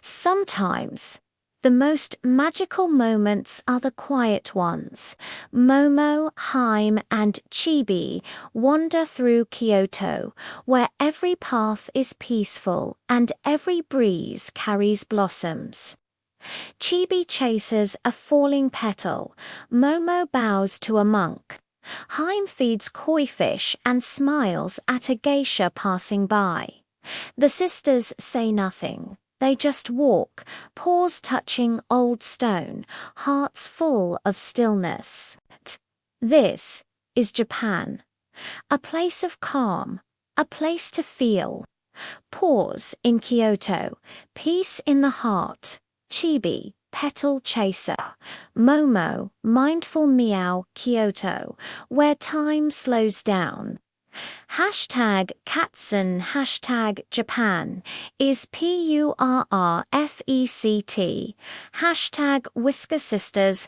Sometimes, the most magical moments are the quiet ones. Momo, Hime, and Chibi wander through Kyoto, where every path is peaceful and every breeze carries blossoms. Chibi chases a falling petal. Momo bows to a monk. Hime feeds koi fish and smiles at a geisha passing by. The sisters say nothing. They just walk, paws touching old stone, hearts full of stillness. This is Japan, a place of calm, a place to feel. Pause in Kyoto, peace in the heart. Chibi, petal chaser. Momo, mindful meow, Kyoto, where time slows down. Hashtag Katsun, hashtag Japan is Purrfect. Hashtag Whisker Sisters.